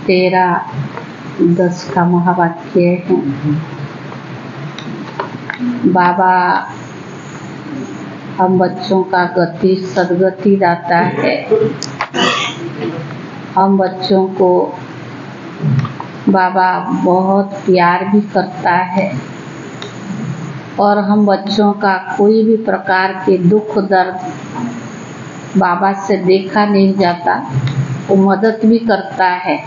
13:10 का महावाक्य है। बाबा हम बच्चों का गति सदगति दाता है। हम बच्चों को बाबा बहुत प्यार भी करता है और हम बच्चों का कोई भी प्रकार के दुख दर्द बाबा से देखा नहीं जाता, वो मदद भी करता है।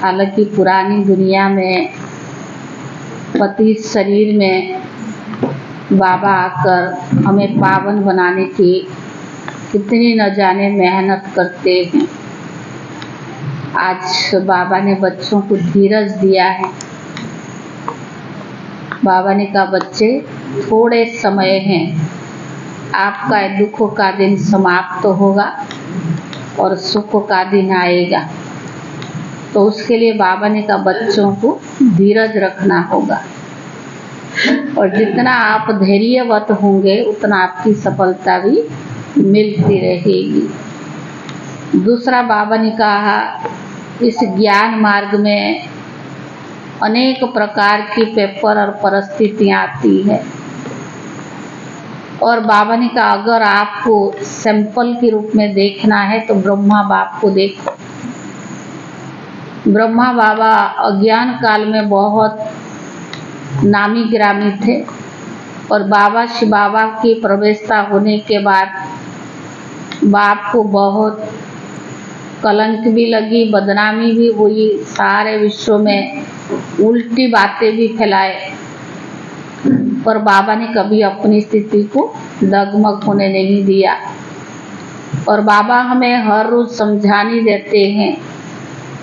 हालांकि पुरानी दुनिया में पति शरीर में बाबा आकर हमें पावन बनाने की कितनी न जाने मेहनत करते हैं। आज बाबा ने बच्चों को धीरज दिया है। बाबा ने कहा बच्चे थोड़े समय हैं, आपका दुख का दिन समाप्त होगा और सुख का दिन आएगा। तो उसके लिए बाबा ने कहा बच्चों को धीरज रखना होगा और जितना आप धैर्यवत होंगे उतना आपकी सफलता भी मिलती रहेगी। दूसरा बाबा ने कहा इस ज्ञान मार्ग में अनेक प्रकार की पेपर और परिस्थितियाँ आती है और बाबा ने कहा अगर आपको सैंपल के रूप में देखना है तो ब्रह्मा बाप को देखो। ब्रह्मा बाबा अज्ञान काल में बहुत नामी गिरामी थे और बाबा शिव बाबा की प्रवेशता होने के बाद बाप को बहुत कलंक भी लगी, बदनामी भी हुई, सारे विश्व में उल्टी बातें भी फैलाए, पर बाबा ने कभी अपनी स्थिति को डगमग होने नहीं दिया। और बाबा हमें हर रोज समझानी देते हैं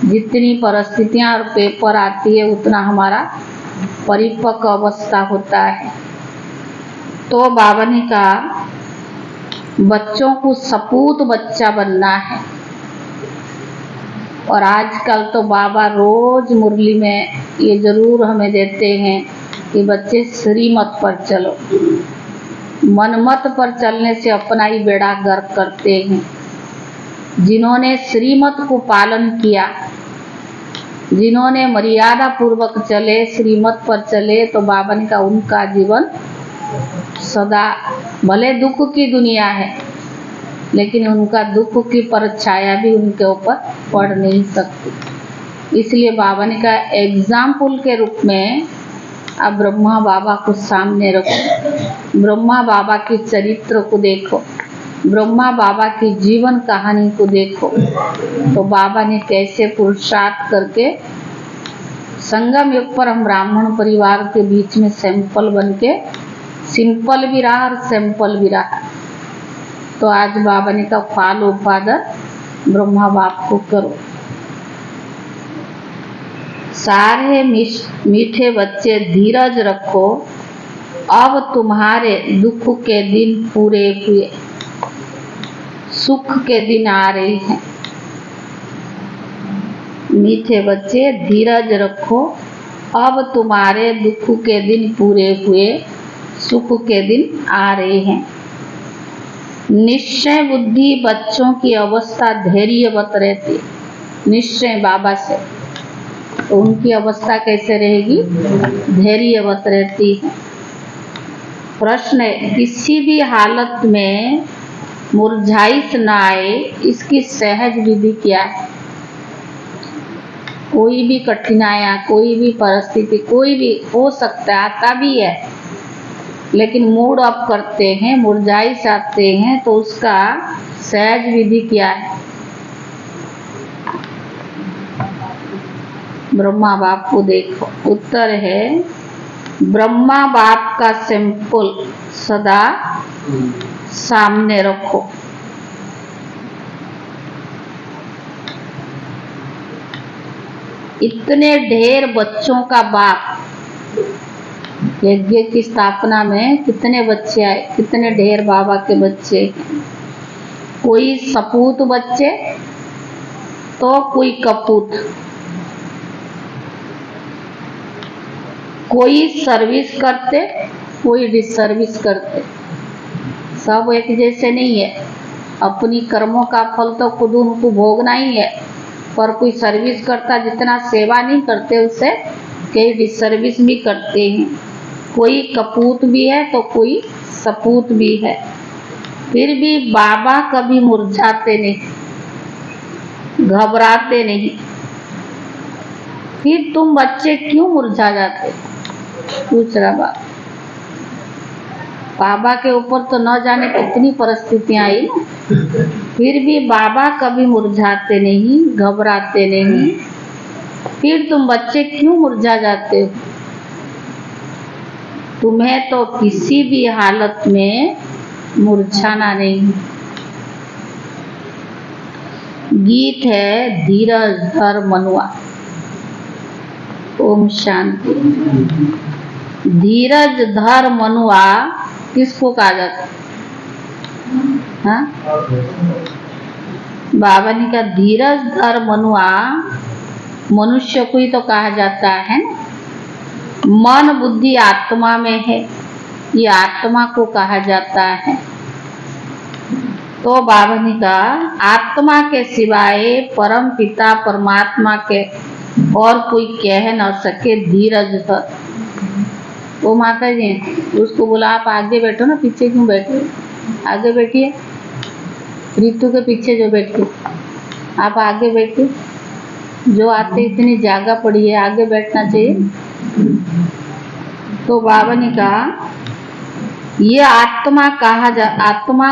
जितनी परिस्थितियां और पेपर आती है उतना हमारा परिपक्व अवस्था होता है। तो बाबा ने कहा बच्चों को सपूत बच्चा बनना है। और आजकल तो बाबा रोज मुरली में ये जरूर हमें देते हैं कि बच्चे श्रीमत पर चलो। मनमत पर चलने से अपना ही बेड़ा गर्क करते हैं। जिन्होंने श्रीमत को पालन किया, जिन्होंने मर्यादा पूर्वक चले, श्रीमत पर चले, तो बाबा ने कहा उनका जीवन सदा, भले दुख की दुनिया है लेकिन उनका दुख की परछाया भी उनके ऊपर पड़ नहीं सकती। इसलिए बाबा ने कहा एग्जाम्पल के रूप में आप ब्रह्मा बाबा को सामने रखो, ब्रह्मा बाबा के चरित्र को देखो, ब्रह्मा बाबा की जीवन कहानी को देखो। तो बाबा ने कैसे पुरुषार्थ करके संगम युग पर हम ब्राह्मण परिवार के बीच में सैंपल बन के सिंपल भी रहा और सैंपल भी रहा। तो आज बाबा ने कहा फॉलो फादर, ब्रह्मा बाप को करो। सारे मीठे बच्चे धीरज रखो, अब तुम्हारे दुख के दिन पूरे हुए, सुख के दिन आ रहे हैं। मीठे बच्चे धीरज रखो, अब तुम्हारे दुख के दिन पूरे हुए, सुख के दिन आ रहे हैं। निश्चय बुद्धि बच्चों की अवस्था धैर्यवत रहती, निश्चय बाबा से, तो उनकी अवस्था कैसे रहेगी? धैर्यवत रहती है। प्रश्न है किसी भी हालत में मुरझाइश न आए, इसकी सहज विधि क्या है? कोई भी कठिनाइयाँ, कोई भी परिस्थिति, कोई भी हो सकता है, आता भी है, लेकिन मूड अप करते हैं, मुरझाइश आते हैं, तो उसका सहज विधि क्या है? ब्रह्मा बाप को देखो। उत्तर है ब्रह्मा बाप का सैंपल सदा सामने रखो। इतने ढेर बच्चों का बाप, यज्ञ की स्थापना में कितने बच्चे आए, कितने ढेर बाबा के बच्चे, कोई सपूत बच्चे तो कोई कपूत, कोई सर्विस करते, कोई डिसर्विस करते, सब एक जैसे नहीं है। अपनी कर्मों का फल तो खुद उनको भोगना ही है, पर कोई सर्विस करता जितना सेवा नहीं करते उससे कई डिसर्विस भी करते हैं। कोई कपूत भी है तो कोई सपूत भी है। फिर भी बाबा कभी मुरझाते नहीं, घबराते नहीं। फिर तुम बच्चे क्यों मुरझा जाते? पूछ रहा बाबा के ऊपर तो न जाने कितनी परिस्थितियां आई ना, फिर भी बाबा कभी मुरझाते नहीं, घबराते नहीं। फिर तुम बच्चे क्यों मुरझा जाते हो? तुम्हें तो किसी भी हालत में मुरझाना नहीं। गीत है धीरज धर मनुआ। ओम शांति। धीरज धर मनुआ किसको कहा जाता है? हाँ? बाबा ने कहा धीरज धर मनुआ मनुष्य को ही तो कहा जाता है ना। मन बुद्धि आत्मा में है, ये आत्मा को कहा जाता है। तो बाबा ने कहा आत्मा के सिवाय परम पिता परमात्मा के और कोई कह न सके धीरज धर। वो माता जी उसको बोला आप आगे बैठो ना, पीछे क्यों बैठे? आगे बैठिए, ऋतु के पीछे जो बैठे आप आगे बैठिए। जो आते इतनी जगह पड़ी है, आगे बैठना चाहिए। तो बाबा ने कहा ये आत्मा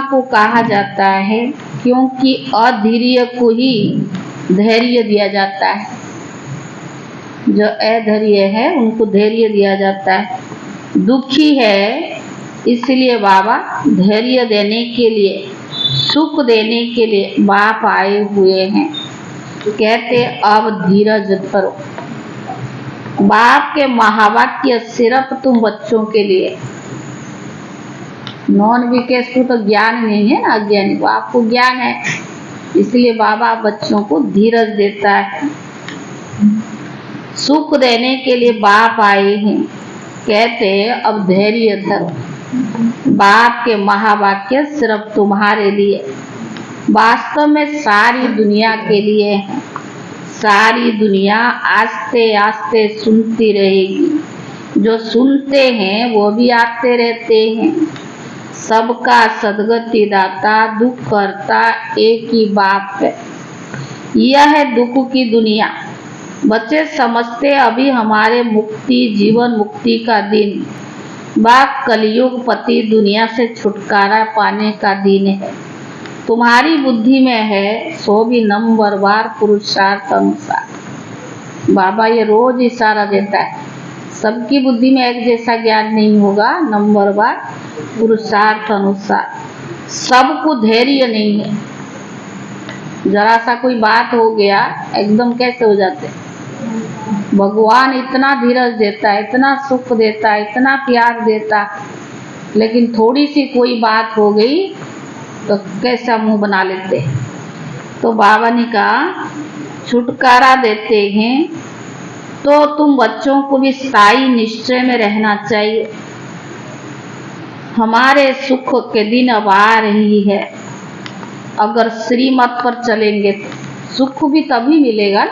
को कहा जाता है क्योंकि अधैर्य को ही धैर्य दिया जाता है। जो अधैर्य है उनको धैर्य दिया जाता है। दुखी है इसलिए बाबा धैर्य देने के लिए, सुख देने के लिए बाप आए हुए हैं। कहते अब धीरज धरो। बाप के महावाक्य सिर्फ तुम बच्चों के लिए, नॉन विकेश को तो ज्ञान नहीं है ना, अज्ञानी को आपको ज्ञान है, इसलिए बाबा बच्चों को धीरज देता है। सुख देने के लिए बाप आए हैं। कहते अब धैर्य धरो। बाप के महावाक्य सिर्फ तुम्हारे लिए, वास्तव में सारी दुनिया के लिए है। सारी दुनिया आस्ते आस्ते सुनती रहेगी। जो सुनते हैं वो भी आते रहते हैं। सबका सदगति दाता दुख करता एक ही बाप है। यह है दुख की दुनिया। बच्चे समझते अभी हमारे मुक्ति जीवन मुक्ति का दिन, बाप कलयुग पति दुनिया से छुटकारा पाने का दिन है। तुम्हारी बुद्धि में है सो भी नंबरवार पुरुषार्थ अनुसार। बाबा ये रोज इशारा देता है, सबकी बुद्धि में एक जैसा ज्ञान नहीं होगा, नंबरवार पुरुषार्थ अनुसार। सबको धैर्य नहीं है। जरा सा कोई बात हो गया एकदम कैसे हो जाते। भगवान इतना धीरज देता है, इतना सुख देता है, इतना प्यार देता, लेकिन थोड़ी सी कोई बात हो गई तो कैसा मुंह बना लेते। तो बाबा ने कहा छुटकारा देते हैं तो तुम बच्चों को भी स्थायी निश्चय में रहना चाहिए। हमारे सुख के दिन अब आ रही है। अगर श्रीमत पर चलेंगे तो सुख भी तभी मिलेगा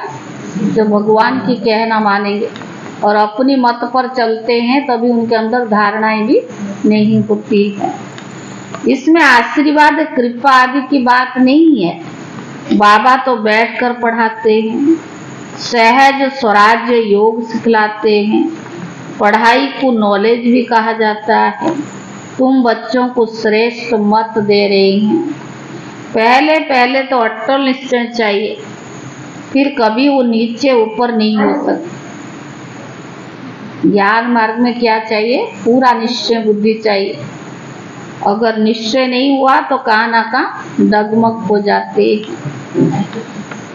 जब भगवान की कहना मानेंगे, और अपनी मत पर चलते हैं तभी उनके अंदर धारणाएं भी नहीं होती है। इसमें आशीर्वाद कृपा आदि की बात नहीं है। बाबा तो बैठकर पढ़ाते हैं, सहज स्वराज्य योग सिखलाते हैं। पढ़ाई को नॉलेज भी कहा जाता है। तुम बच्चों को श्रेष्ठ मत दे रहे हैं। पहले पहले तो अटल निश्चय चाहिए, फिर कभी वो नीचे ऊपर नहीं हो सकता। ज्ञान मार्ग में क्या चाहिए? पूरा निश्चय बुद्धि चाहिए। अगर निश्चय नहीं हुआ तो कहाँ ना कहाँ डगमग हो जाते।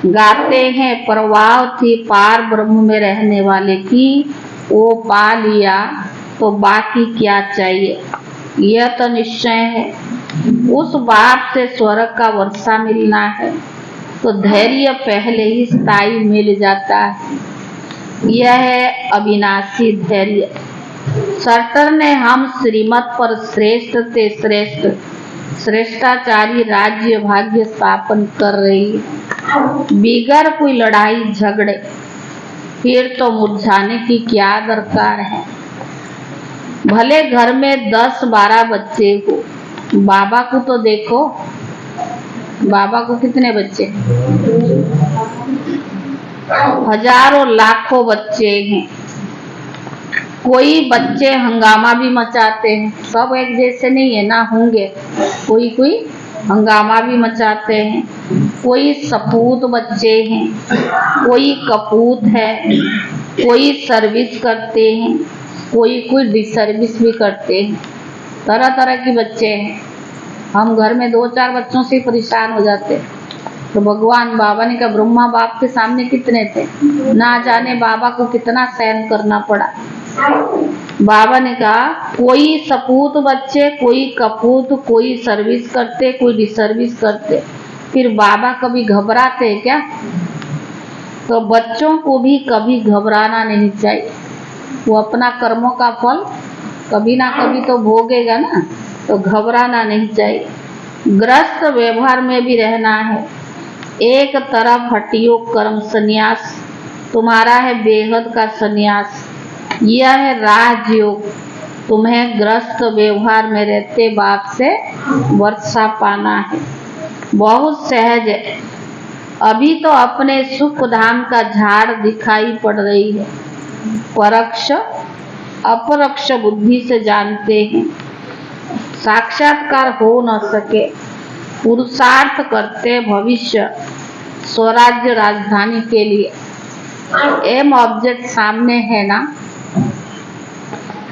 गाते हैं परवाह थी पार ब्रह्म में रहने वाले की, वो पा लिया तो बाकी क्या चाहिए। यह तो निश्चय है। उस बाप से स्वर्ग का वर्षा मिलना है तो धैर्य पहले ही स्थायी मिल जाता है। यह है अविनाशी धैर्य। सर्टर ने हम श्रीमत पर श्रेष्ठ से श्रेष्ठ श्रेष्ठाचारी राज्य भाग्य स्थापन कर रही है बिगर कोई लड़ाई झगड़े। फिर तो मुरझाने की क्या दरकार है। भले घर में 10-12 बच्चे हो, बाबा को तो देखो, बाबा को कितने बच्चे, हजारों लाखों बच्चे हैं। कोई बच्चे हंगामा भी मचाते हैं, सब एक जैसे नहीं है ना, होंगे कोई कोई हंगामा भी मचाते हैं। कोई सपूत बच्चे हैं, कोई कपूत है, कोई सर्विस करते हैं, कोई डिसर्विस भी करते हैं। तरह तरह के बच्चे हैं। हम घर में 2-4 बच्चों से परेशान हो जाते हैं। तो भगवान बाबा ने कहा ब्रह्मा बाप के सामने कितने थे, ना जाने बाबा को कितना सहन करना पड़ा। बाबा ने कहा कोई सपूत बच्चे, कोई कपूत, कोई सर्विस करते, कोई डिसर्विस करते। फिर बाबा कभी घबराते क्या? तो बच्चों को भी कभी घबराना नहीं चाहिए। वो अपना कर्मों का फल कभी ना कभी तो भोगेगा ना, तो घबराना नहीं चाहिए। ग्रस्त व्यवहार में भी रहना है। एक तरफ हटियो कर्म संन्यास, तुम्हारा है बेहद का संन्यास। यह है राजयोग, तुम्हें ग्रस्त व्यवहार में रहते बाप से वर्षा पाना है। बहुत सहज है। अभी तो अपने सुख धाम का झाड़ दिखाई पड़ रही है, परोक्ष अपरोक्ष बुद्धि से जानते हैं। साक्षात्कार हो न सके, पुरुषार्थ करते भविष्य स्वराज्य राजधानी के लिए। एम ऑब्जेक्ट सामने है ना,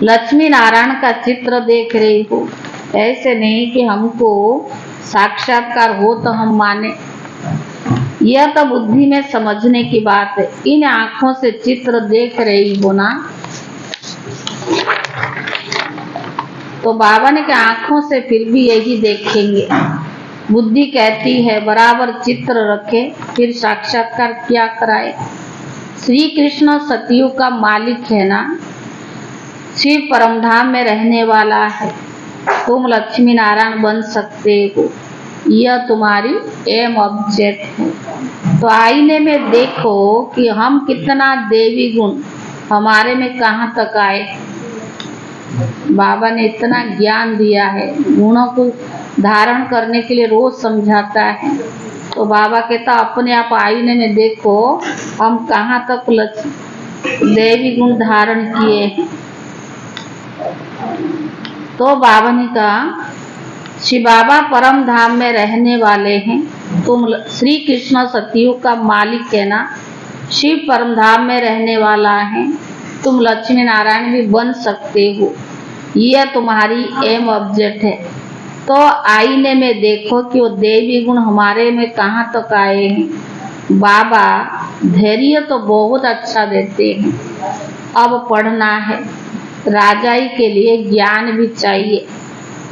लक्ष्मी नारायण का चित्र देख रही हो। ऐसे नहीं कि हमको साक्षात्कार हो तो हम माने, यह तो बुद्धि में समझने की बात है। इन आंखों से चित्र देख रही हो ना, तो बाबा ने कहा आंखों से फिर भी यही देखेंगे। बुद्धि कहती है बराबर चित्र रखे, फिर साक्षात्कार क्या कराए। श्री कृष्ण सतयुग का मालिक है ना, शिव परमधाम में रहने वाला है। तुम लक्ष्मी नारायण बन सकते हो, यह तुम्हारी एम ऑब्जेक्ट है। तो आईने में देखो कि हम कितना देवी गुण हमारे में कहाँ तक आए। बाबा ने इतना ज्ञान दिया है, गुणों को धारण करने के लिए रोज समझाता है। तो बाबा कहता अपने आप आईने में देखो हम कहाँ तक देवी गुण धारण किए हैं। तो बाबा ने कहा श्री बाबा परम धाम में रहने वाले हैं। तुम श्री कृष्ण सतयुग का मालिक है ना, शिव परम धाम में रहने वाला है। तुम लक्ष्मी नारायण भी बन सकते हो, यह तुम्हारी एम ऑब्जेक्ट है। तो आईने में देखो कि वो देवी गुण हमारे में कहाँ तक आए हैं। बाबा धैर्य तो बहुत अच्छा देते हैं। अब पढ़ना है, राजाई के लिए ज्ञान भी चाहिए,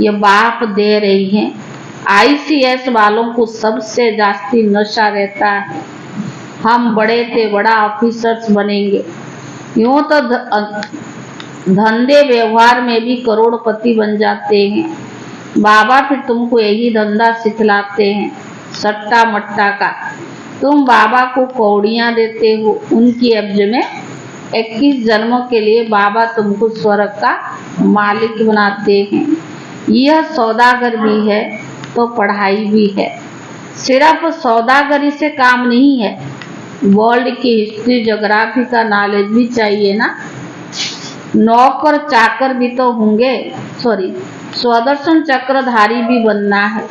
ये बाप दे रही हैं। ICS वालों को सबसे जास्ती नशा रहता है, हम बड़े थे बड़ा ऑफिसर्स बनेंगे। यूँ तो धंधे व्यवहार में भी करोड़पति बन जाते हैं। बाबा फिर तुमको यही धंधा सिखलाते हैं, सट्टा मट्टा का। तुम बाबा को कौड़ियाँ देते हो, उनकी एवज में 21 जन्मों के लिए बाबा तुमको स्वर्ग का मालिक बनाते हैं। यह सौदागर भी है तो पढ़ाई भी है। सिर्फ सौदागरी से काम नहीं है, वर्ल्ड की हिस्ट्री ज्योग्राफी का नॉलेज भी चाहिए ना। नौकर चाकर भी तो होंगे, स्वदर्शन चक्रधारी भी बनना है।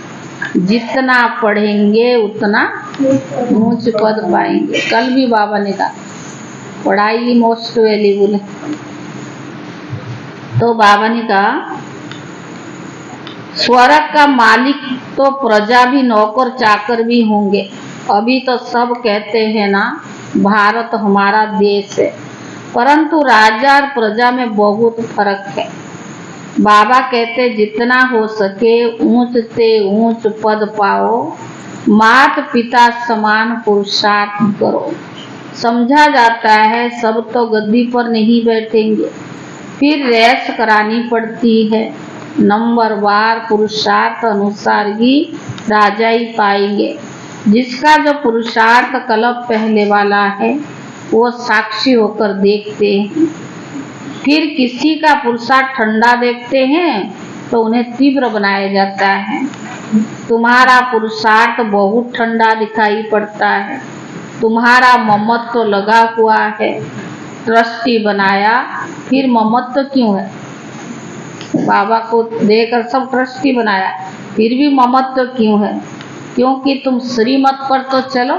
जितना पढ़ेंगे उतना ऊंच पद पाएंगे। कल भी बाबा ने कहा पढ़ाई मोस्ट वैल्यूबल है। तो बाबा ने कहा स्वर्ग का मालिक तो प्रजा भी नौकर चाकर भी होंगे। अभी तो सब कहते हैं ना भारत हमारा देश है, परंतु राजा और प्रजा में बहुत फर्क है। बाबा कहते जितना हो सके ऊंच से ऊंच पद पाओ, माता पिता समान पुरुषार्थ करो। समझा जाता है सब तो गद्दी पर नहीं बैठेंगे, फिर रेस करानी पड़ती है। नंबरवार पुरुषार्थ अनुसार ही राजा ही पाएंगे। जिसका जो पुरुषार्थ कल्प पहले वाला है वो साक्षी होकर देखते हैं। फिर किसी का पुरुषार्थ ठंडा देखते हैं तो उन्हें तीव्र बनाया जाता है। तुम्हारा पुरुषार्थ बहुत ठंडा दिखाई पड़ता है, तुम्हारा ममत्व लगा हुआ है। ट्रस्टी बनाया, फिर ममत्व क्यों है? बाबा को देकर सब ट्रस्टी बनाया, फिर भी ममत्व क्यों है? क्योंकि तुम श्रीमत पर तो चलो।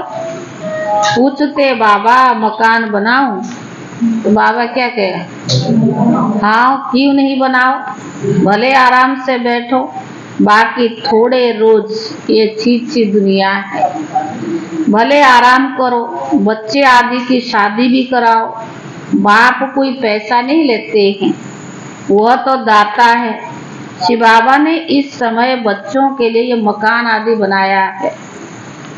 पूछते बाबा मकान बनाऊं, तो बाबा क्या कहेगा? हाँ, क्यों नहीं बनाओ, भले आराम से बैठो, बाकी थोड़े रोज ये छीछी दुनिया है। भले आराम करो, बच्चे आदि की शादी भी कराओ, बाप कोई पैसा नहीं लेते हैं, वह तो दाता है। शिव बाबा ने इस समय बच्चों के लिए ये मकान आदि बनाया है,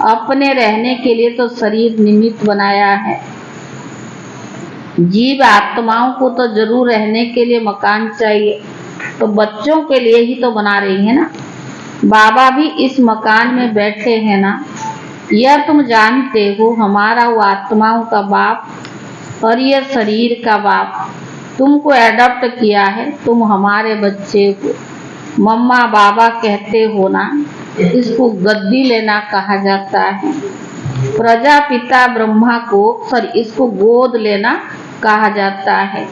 अपने रहने के लिए तो शरीर निमित्त बनाया है। जीव आत्माओं को तो जरूर रहने के लिए मकान चाहिए, तो बच्चों के लिए ही तो बना रही है ना। बाबा भी इस मकान में बैठे हैं ना, यह तुम जानते हो। हमारा वो आत्माओं का बाप और यह शरीर का बाप तुमको एडॉप्ट किया है, तुम हमारे बच्चे हो। मम्मा बाबा कहते हो ना, इसको गद्दी लेना कहा जाता है। प्रजापिता ब्रह्मा को इसको गोद लेना कहा जाता है।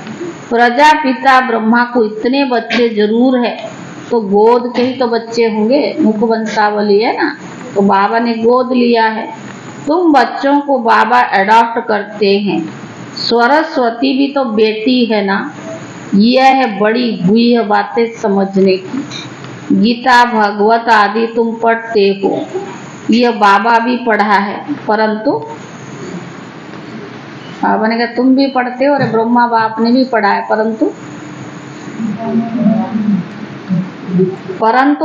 प्रजापिता ब्रह्मा को इतने बच्चे जरूर है, तो गोद के ही तो बच्चे होंगे, मुख वंशावली है ना, तो बाबा ने गोद लिया है। तुम बच्चों को बाबा एडॉप्ट करते हैं। सरस्वती भी तो बेटी है ना। यह है बड़ी गुह्य बातें समझने की। गीता भागवत आदि तुम पढ़ते हो, यह बाबा भी पढ़ा है, परंतु बाबा ने कहा तुम भी पढ़ते हो, और ब्रह्मा बाप ने भी पढ़ा है, परंतु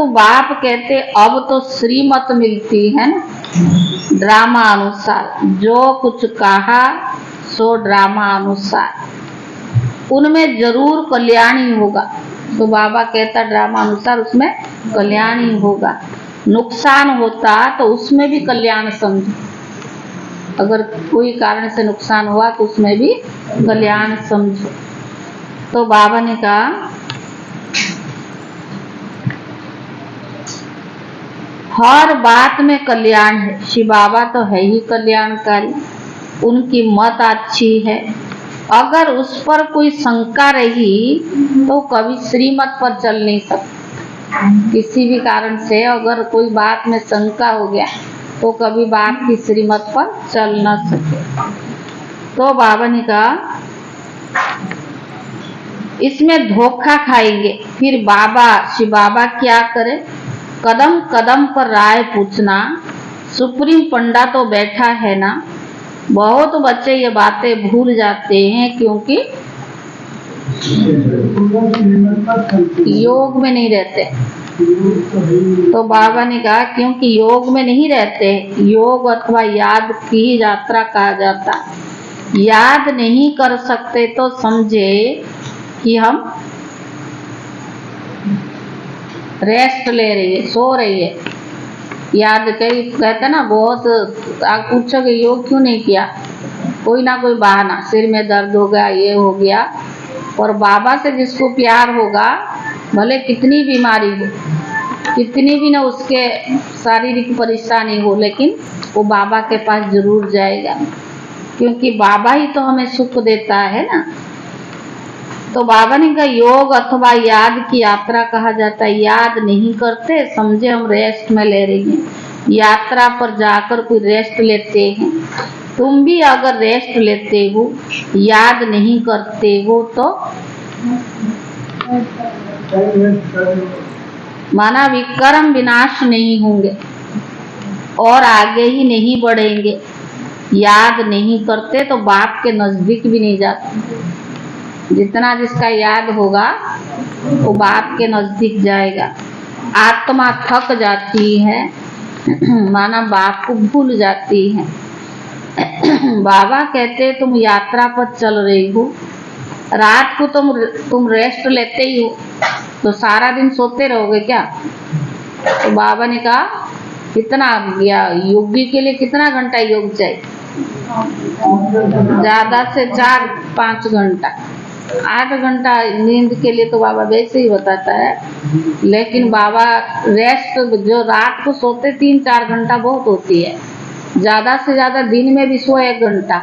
बाप कहते अब तो श्रीमत मिलती है ना, ड्रामा अनुसार। जो कुछ कहा सो ड्रामा अनुसार, उनमें जरूर कल्याण ही होगा। तो बाबा कहता ड्रामा अनुसार उसमें कल्याण ही होगा। नुकसान होता तो उसमें भी कल्याण समझो। अगर कोई कारण से नुकसान हुआ तो उसमें भी कल्याण समझो। तो बाबा ने कहा हर बात में कल्याण है। शिव बाबा तो है ही कल्याणकारी, उनकी मत अच्छी है। अगर उस पर कोई शंका रही तो कभी श्रीमत पर चल नहीं सकता। किसी भी कारण से अगर कोई बात में शंका हो गया तो कभी बाप की श्रीमत पर चल न सके। तो बाबा ने कहा इसमें धोखा खाएंगे। फिर बाबा शिव बाबा क्या करे? कदम कदम पर राय पूछना। सुप्रीम पंडा तो बैठा है ना। बहुत बच्चे ये बातें भूल जाते हैं क्योंकि योग में नहीं रहते। तो बाबा ने कहा क्योंकि योग में नहीं रहते, योग अथवा याद की यात्रा कहा जाता। याद नहीं कर सकते तो समझे कि हम रेस्ट ले रही है, सो रही है। याद कई कहते ना, बहुत आप पूछोगे योग क्यों नहीं किया, कोई ना कोई बहाना, सिर में दर्द हो गया, ये हो गया। और बाबा से जिसको प्यार होगा, भले कितनी बीमारी हो, कितनी भी ना उसके शारीरिक परेशानी हो, लेकिन वो बाबा के पास जरूर जाएगा, क्योंकि बाबा ही तो हमें सुख देता है ना। तो बाबा ने कहा योग अथवा याद की यात्रा कहा जाता है। याद नहीं करते, समझे हम रेस्ट में ले रही हैं। यात्रा पर जाकर कोई रेस्ट लेते हैं। तुम भी अगर रेस्ट लेते हो, याद नहीं करते हो, तो माना विक्रम विनाश नहीं होंगे और आगे ही नहीं बढ़ेंगे। याद नहीं करते तो बाप के नजदीक भी नहीं जाते। जितना जिसका याद होगा वो बाप के नजदीक जाएगा। आत्मा थक जाती है, माना बाप को भूल जाती है। बाबा कहते तुम यात्रा पर चल रही हो, रात को तुम रेस्ट लेते ही हो, तो सारा दिन सोते रहोगे क्या? तो बाबा ने कहा कितना या योगी के लिए कितना घंटा योग चाहिए? ज्यादा से 4-5 घंटा। 8 घंटा नींद के लिए तो बाबा वैसे ही बताता है, लेकिन बाबा रेस्ट जो रात को सोते 3-4 घंटा बहुत होती है। ज्यादा से ज्यादा दिन में भी सो 1 घंटा,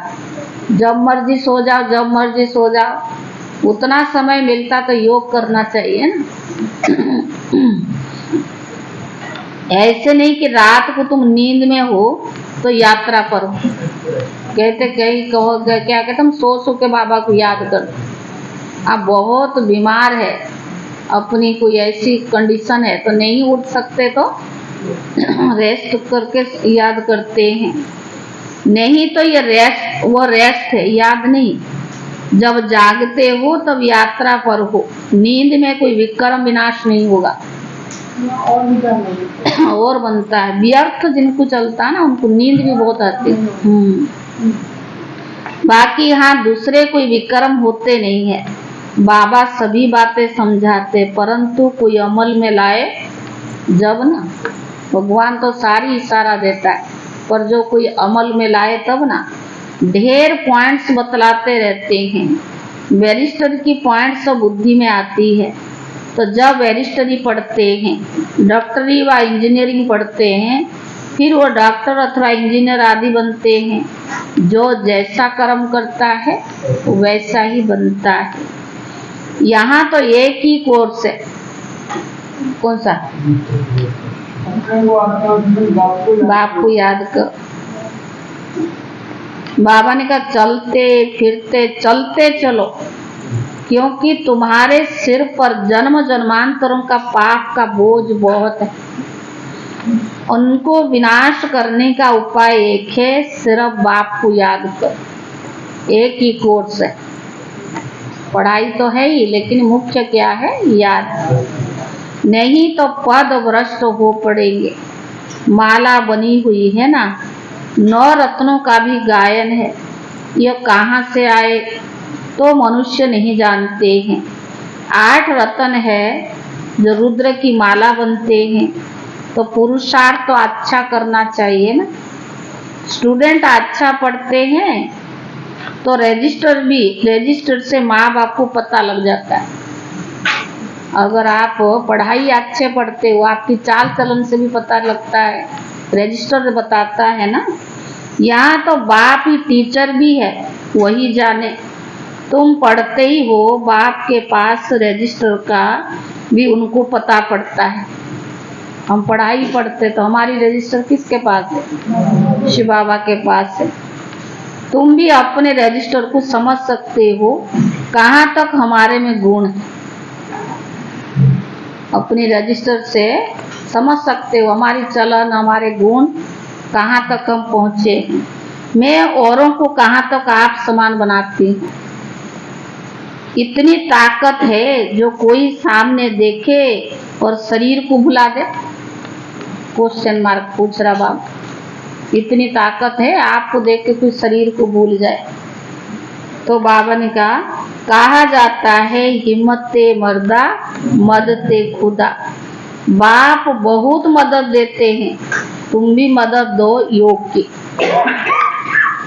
जब मर्जी सो जाओ, जब मर्जी सो जाओ। उतना समय मिलता तो योग करना चाहिए ना। ऐसे नहीं कि रात को तुम नींद में हो तो यात्रा पर हो। कहते कहीं कहो क्या कहते हम सो के बाबा को याद कर। आप बहुत बीमार है, अपनी कोई ऐसी कंडीशन है तो नहीं उठ सकते तो रेस्ट करके याद करते हैं। नहीं तो ये रेस्ट है, याद नहीं। जब जागते हो तब यात्रा पर हो। नींद में कोई विक्रम विनाश नहीं होगा और बनता है। व्यर्थ जिनको चलता है ना उनको नींद भी बहुत आती है। बाकी हाँ दूसरे कोई विक्रम होते नहीं है। बाबा सभी बातें समझाते, परंतु कोई अमल में लाए जब ना। भगवान तो सारी इशारा देता है, पर जो कोई अमल में लाए तब ना। ढेर पॉइंट्स बतलाते रहते हैं। बैरिस्टर की पॉइंट्स सब बुद्धि में आती है। तो जब बैरिस्टरी पढ़ते हैं, डॉक्टरी व इंजीनियरिंग पढ़ते हैं, फिर वो डॉक्टर अथवा इंजीनियर आदि बनते हैं। जो जैसा कर्म करता है वैसा ही बनता है। यहाँ तो एक ही कोर्स है। कौन सा? बाप को याद कर। बाबा ने कहा चलते फिरते चलते चलो, क्योंकि तुम्हारे सिर पर जन्म जन्मांतरों का पाप का बोझ बहुत है। उनको विनाश करने का उपाय एक है, सिर्फ बाप को याद कर। एक ही कोर्स है। पढ़ाई तो है ही, लेकिन मुख्य क्या है? याद। नहीं तो पद भ्रष्ट हो पड़ेंगे। माला बनी हुई है ना, 9 रत्नों का भी गायन है। यह कहाँ से आए तो मनुष्य नहीं जानते हैं। 8 रत्न है जो रुद्र की माला बनते हैं। तो पुरुषार्थ तो अच्छा करना चाहिए ना। स्टूडेंट अच्छा पढ़ते हैं तो रजिस्टर से माँ बाप को पता लग जाता है। अगर आप पढ़ाई अच्छे पढ़ते हो, आपकी चाल चलन से भी पता लगता है, रजिस्टर बताता है ना। यहाँ तो बाप ही टीचर भी है, वही जाने। तुम पढ़ते ही हो, बाप के पास रजिस्टर का भी उनको पता पड़ता है। हम पढ़ाई पढ़ते तो हमारी रजिस्टर किसके पास है? शिव बाबा के पास है। तुम भी अपने रजिस्टर को समझ सकते हो, कहाँ तक हमारे में गुण है। अपनी रजिस्टर से समझ सकते हो हमारी चलन, हमारे गुण कहाँ तक हम पहुँचे हैं। मैं औरों को कहाँ तक आप समान बनाती हूँ। इतनी ताकत है जो कोई सामने देखे और शरीर को भुला दे। क्वेश्चन मार्क पूछ रहा बाबा। इतनी ताकत है, आपको देख के कोई शरीर को भूल जाए। तो बाबा ने कहा जाता है हिम्मते मर्दा मददे खुदा। बाप बहुत मदद देते हैं, तुम भी मदद दो योग की।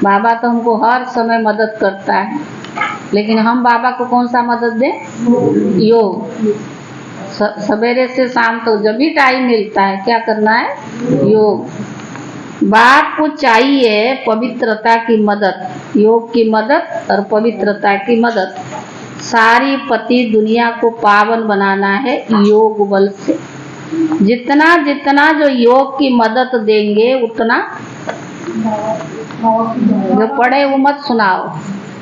बाबा तो हमको हर समय मदद करता है, लेकिन हम बाबा को कौन सा मदद दें? योग। सवेरे से शाम तक जब भी टाइम मिलता है क्या करना है? योग। बाप को चाहिए पवित्रता की मदद, योग की मदद और पवित्रता की मदद। सारी पति दुनिया को पावन बनाना है योग बल से। जितना जितना जो योग की मदद देंगे उतना, जो पढ़े वो मत सुनाओ,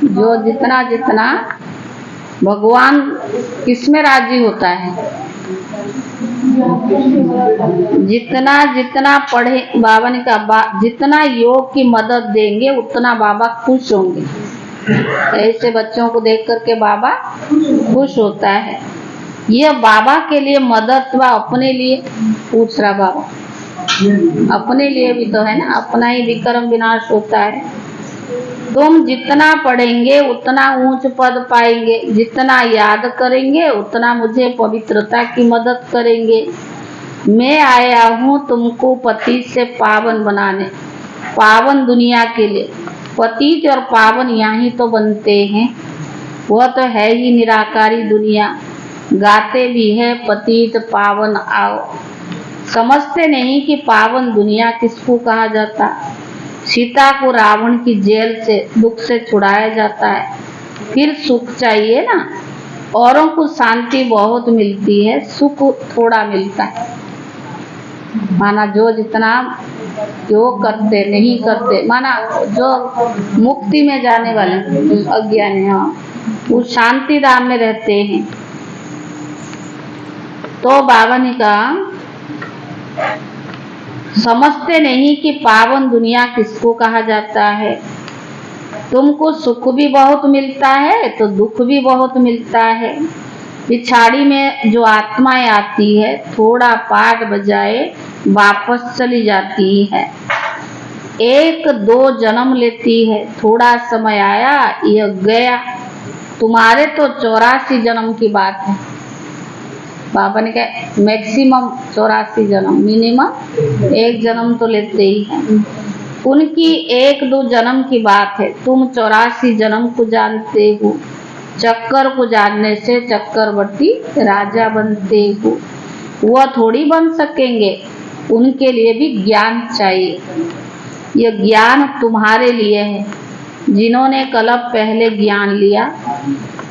जो जितना जितना भगवान किसमें राजी होता है? जितना जितना पढ़े, बाबा ने कहा जितना योग की मदद देंगे उतना बाबा खुश होंगे। ऐसे बच्चों को देख करके बाबा खुश होता है। ये बाबा के लिए मदद व अपने लिए पूछ रहा बाबा। अपने लिए भी तो है ना, अपना ही विक्रम विनाश होता है। तुम जितना पढ़ेंगे उतना ऊंच पद पाएंगे, जितना याद करेंगे उतना मुझे पवित्रता की मदद करेंगे। मैं आया हूँ तुमको पतित से पावन बनाने, पावन दुनिया के लिए। पतित और पावन यहाँ तो बनते हैं, वह तो है ही निराकारी दुनिया। गाते भी है पतित पावन आओ। समझते नहीं कि पावन दुनिया किसको कहा जाता। सीता को रावण की जेल से दुख से छुड़ाया जाता है, फिर सुख चाहिए ना। औरों को शांति बहुत मिलती है, सुख थोड़ा मिलता है। माना जो जितना योग करते नहीं करते, माना जो मुक्ति में जाने वाले अज्ञानी, हाँ, वो शांति धाम में रहते हैं। तो बाबा ने कहा समझते नहीं कि पावन दुनिया किसको कहा जाता है। तुमको सुख भी बहुत मिलता है तो दुख भी बहुत मिलता है। पिछाड़ी में जो आत्माएं आती है, थोड़ा पाठ बजाए वापस चली जाती है। एक दो जन्म लेती है, थोड़ा समय आया यह गया। तुम्हारे तो 84 जन्म की बात है। बाबा ने कहा मैक्सिमम 84 जन्म, मिनिमम 1 जन्म तो लेते ही हैं। उनकी 1-2 जन्म की बात है। तुम 84 जन्म को जानते हो। चक्कर को जानने से चक्रवर्ती राजा बनते हो। वह थोड़ी बन सकेंगे, उनके लिए भी ज्ञान चाहिए। यह ज्ञान तुम्हारे लिए है, जिन्होंने कल्प पहले ज्ञान लिया।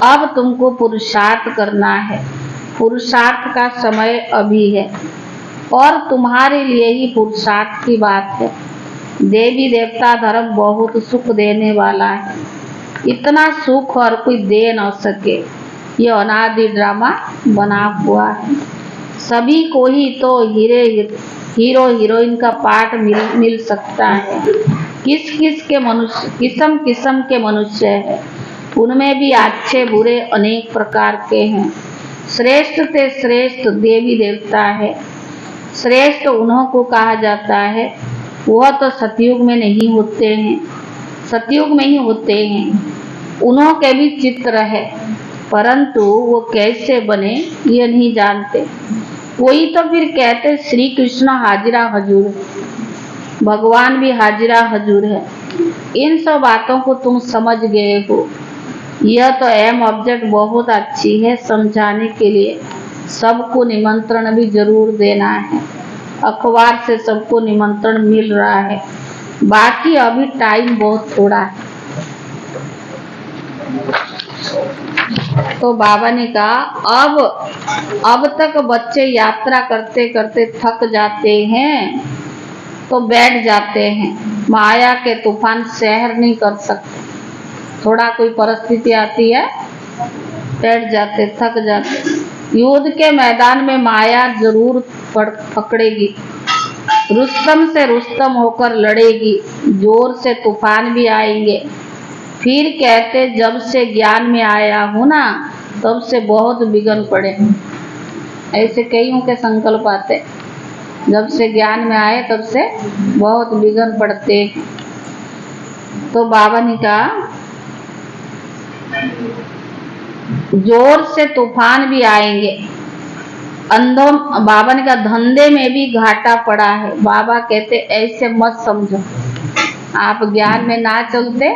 अब तुमको पुरुषार्थ करना है। पुरुषार्थ का समय अभी है और तुम्हारे लिए ही पुरुषार्थ की बात है। देवी देवता धर्म बहुत सुख देने वाला है। इतना सुख और कोई दे न सके। यह अनादि ड्रामा बना हुआ है। सभी को ही तो हीरो हीरोइन का पाठ मिल सकता है। किस्म किस्म के मनुष्य है, उनमें भी अच्छे बुरे अनेक प्रकार के हैं। श्रेष्ठ से श्रेष्ठ देवी देवता है। श्रेष्ठ उन्हों को कहा जाता है। वह तो सतयुग में नहीं होते हैं, सतयुग में ही होते हैं। उन्हों के भी चित्र है, परंतु वो कैसे बने ये नहीं जानते। कोई तो फिर कहते श्री कृष्ण हाजिरा हजूर, भगवान भी हाजिरा हजूर है। इन सब बातों को तुम समझ गए हो। यह तो एम ऑब्जेक्ट बहुत अच्छी है समझाने के लिए। सबको निमंत्रण भी जरूर देना है। अखबार से सबको निमंत्रण मिल रहा है, बाकी अभी टाइम बहुत थोड़ा है। तो बाबा ने कहा अब तक बच्चे यात्रा करते करते थक जाते हैं तो बैठ जाते हैं। माया के तूफान सहर नहीं कर सकते। थोड़ा कोई परिस्थिति आती है, बैठ जाते, थक जाते। युद्ध के मैदान में माया जरूर पकड़ेगी। रुस्तम से रुस्तम होकर लड़ेगी। जोर से तूफान भी आएंगे। फिर कहते जब से ज्ञान में आया हूँ ना, तब से बहुत बिगन पड़े। ऐसे कईयों के संकल्प आते, जब से ज्ञान में आए तब से बहुत बिगन पड़ते। तो बाबा ने कहा जोर से तूफान भी आएंगे। बाबा ने कहा धंधे में भी घाटा पड़ा है। बाबा कहते ऐसे मत समझो। आप ज्ञान में ना चलते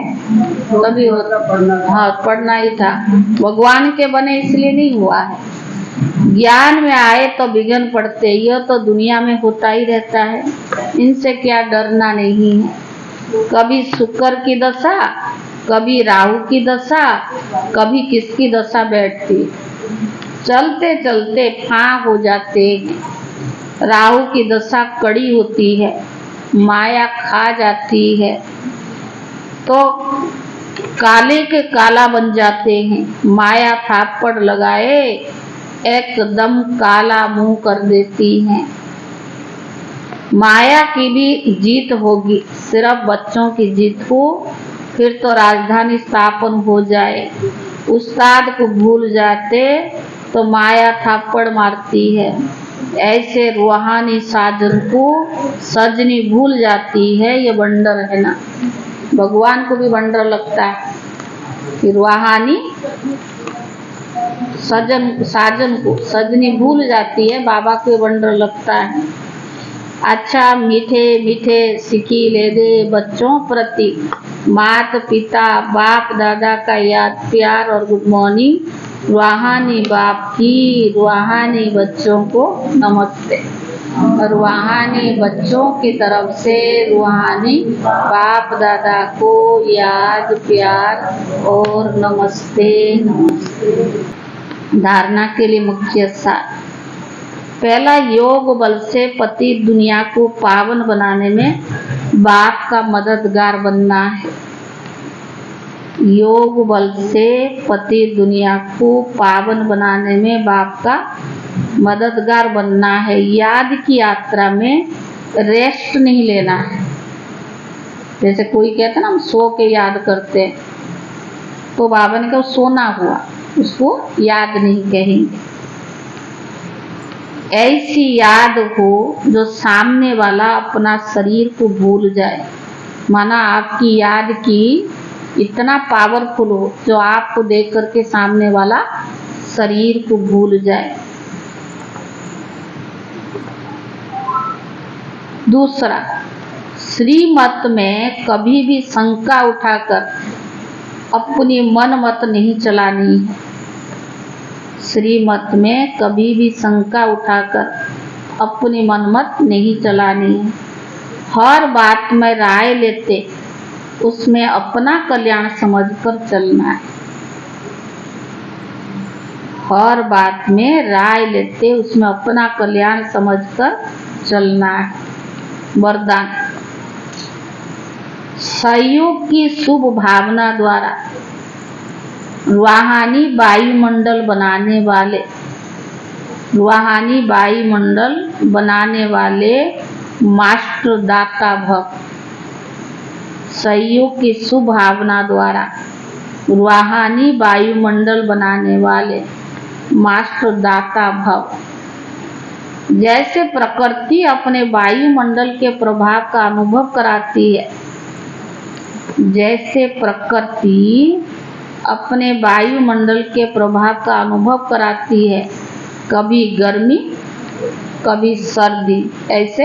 तभी होता। हाँ, पढ़ना ही था। भगवान के बने इसलिए नहीं हुआ है। ज्ञान में आए तो विघ्न पड़ते। यह तो दुनिया में होता ही रहता है, इनसे क्या डरना नहीं है। कभी शुक्र की दशा, कभी राहु की दशा, कभी किसकी दशा बैठती। चलते चलते फां हो जाते हैं। राहु की दशा कड़ी होती है, माया खा जाती है तो काले के काला बन जाते हैं। माया थापड़ लगाए एकदम काला मुंह कर देती है। माया की भी जीत होगी, सिर्फ बच्चों की जीत हो, फिर तो राजधानी स्थापन हो जाए। उस्ताद को भूल जाते तो माया थापड़ मारती है। ऐसे रूहानी साजन को सजनी भूल जाती है। ये बंडर है ना। भगवान को भी बंडर लगता है। फिर रूहानी साजन को सजनी भूल जाती है, बाबा को बंडर लगता है। अच्छा मीठे मीठे सिकी ले दे बच्चों प्रति, माता पिता बाप दादा का याद प्यार और गुड मॉर्निंग। रूहानी बाप की रूहानी बच्चों को नमस्ते। रूहानी बच्चों की तरफ से रूहानी बाप दादा को याद प्यार और नमस्ते नमस्ते। धारणा के लिए मुख्य सार। पहला, योग बल से पति दुनिया को पावन बनाने में बाप का मददगार बनना है। योग बल से पति दुनिया को पावन बनाने में बाप का मददगार बनना है। याद की यात्रा में रेस्ट नहीं लेना है। जैसे कोई कहता ना हम सो के याद करते हैं, तो बाबा ने कहा सोना हुआ, उसको याद नहीं कहेंगे। ऐसी याद हो जो सामने वाला अपना शरीर को भूल जाए। माना आपकी याद की इतना पावरफुल हो जो आपको देख करके सामने वाला शरीर को भूल जाए। दूसरा, श्रीमत में कभी भी शंका उठाकर अपनी मन मत नहीं चलानी है। श्रीमत में कभी भी शंका उठाकर अपनी मन मत नहीं चलानी है। हर बात में राय लेते उसमें अपना कल्याण समझकर चलना है। हर बात में राय लेते उसमें अपना कल्याण समझकर चलना है। वरदान, सहयोग की शुभ भावना द्वारा रूहानी वायुमंडल बनाने वाले मास्टर दाता भव। सहयोग की शुभ भावना द्वारा रूहानी वायुमंडल बनाने वाले मास्टर दाता भव। जैसे प्रकृति अपने वायुमंडल के प्रभाव का अनुभव कराती है, जैसे प्रकृति अपने वायुमंडल के प्रभाव का अनुभव कराती है, कभी गर्मी कभी सर्दी, ऐसे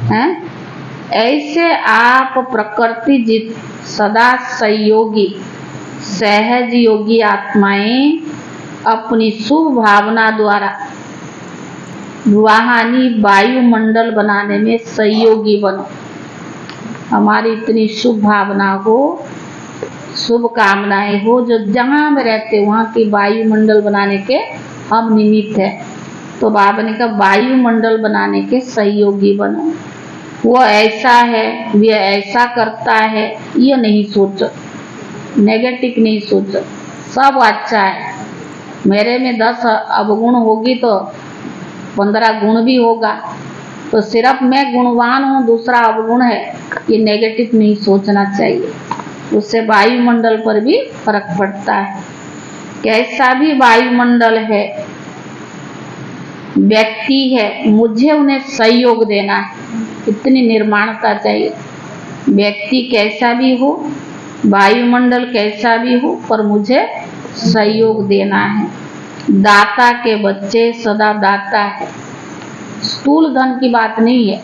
हैं, ऐसे आप प्रकृति जित सदा सहयोगी सहज योगी आत्माएं अपनी शुभ भावना द्वारा रूहानी वायुमंडल बनाने में सहयोगी बनो। हमारी इतनी शुभ भावना हो, शुभ कामनाएं हो, जो जहाँ हम रहते वहाँ की वायुमंडल बनाने के हम निमित्त है। तो बाबा ने कहा वायुमंडल बनाने के सहयोगी बनो। वो ऐसा है, वह ऐसा करता है, ये नहीं सोचो, नेगेटिव नहीं सोचो, सब अच्छा है। मेरे में 10 अवगुण होगी तो 15 गुण भी होगा, तो सिर्फ मैं गुणवान हूँ, दूसरा अवगुण है, ये नेगेटिव नहीं सोचना चाहिए। उससे वायुमंडल पर भी फर्क पड़ता है। कैसा भी वायुमंडल है, व्यक्ति है, मुझे उन्हें सहयोग देना है, इतनी निर्माणता चाहिए। व्यक्ति कैसा भी हो, वायुमंडल कैसा भी हो, पर मुझे सहयोग देना है। दाता के बच्चे सदा दाता है। स्थूल धन की बात नहीं है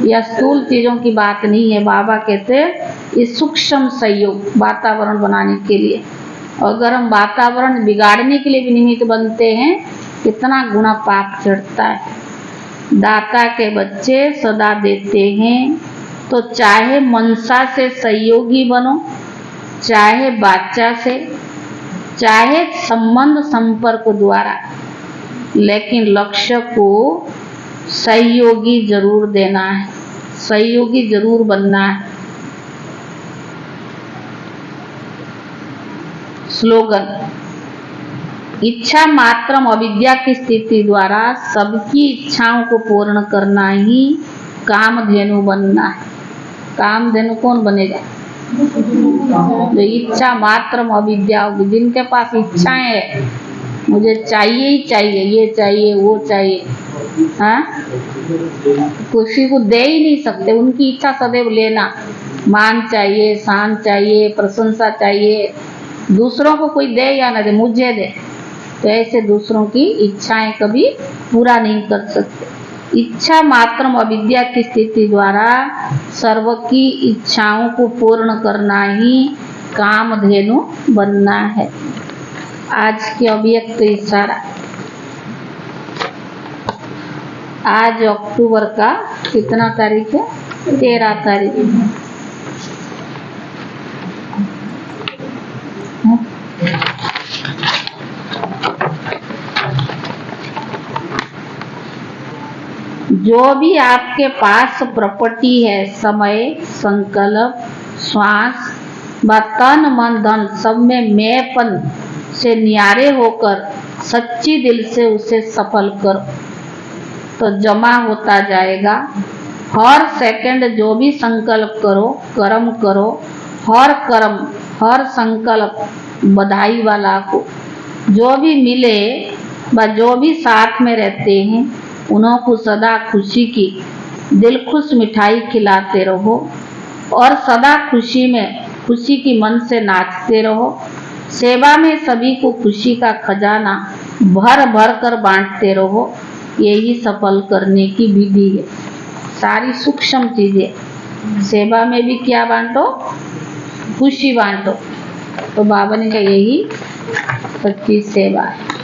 या स्थूल चीजों की बात नहीं है। बाबा कहते हैं ये सूक्ष्म सहयोग वातावरण बनाने के लिए। अगर हम वातावरण बिगाड़ने के लिए भी निमित्त बनते हैं, कितना गुना पाप चढ़ता है। दाता के बच्चे सदा देते हैं, तो चाहे मनसा से सहयोगी बनो, चाहे बाचा से, चाहे संबंध संपर्क द्वारा, लेकिन लक्ष्य को सहयोगी जरूर देना है, सहयोगी जरूर बनना है। स्लोगन, इच्छा मात्रम अविद्या की स्थिति द्वारा सबकी इच्छाओं को पूर्ण करना ही कामधेनु बनना है। कामधेनु कौन बनेगा? जो इच्छा मात्रम अविद्या होगी, जिनके पास इच्छाएं है, मुझे चाहिए ही चाहिए, ये चाहिए वो चाहिए, हाँ, किसी को दे ही नहीं सकते। उनकी इच्छा सदैव लेना, मान चाहिए, शान चाहिए, प्रशंसा चाहिए। दूसरों को कोई दे या ना दे, मुझे दे। तो ऐसे दूसरों की इच्छाएं कभी पूरा नहीं कर सकते। इच्छा मात्र अविद्या की स्थिति द्वारा सर्व की इच्छाओं को पूर्ण करना ही कामधेनु बनना है। आज के अव्यक्त इशारा। आज अक्टूबर का कितना तारीख है? 13 तारीख। जो भी आपके पास प्रॉपर्टी है, समय, संकल्प, श्वास व तन मन धन सब में मैंपन से न्यारे होकर सच्ची दिल से उसे सफल करो, तो जमा होता जाएगा। हर सेकंड जो भी संकल्प करो, कर्म करो, हर कर्म हर संकल्प बधाई वाला को। जो भी मिले व जो भी साथ में रहते हैं उन्हों को सदा खुशी की दिल खुश मिठाई खिलाते रहो और सदा खुशी की मन से नाचते रहो। सेवा में सभी को खुशी का खजाना भर भर कर बांटते रहो। यही सफल करने की विधि है। सारी सूक्ष्म चीजें, सेवा में भी क्या बांटो? खुशी बांटो। तो बाबा ने कहा यही सच्ची सेवा है।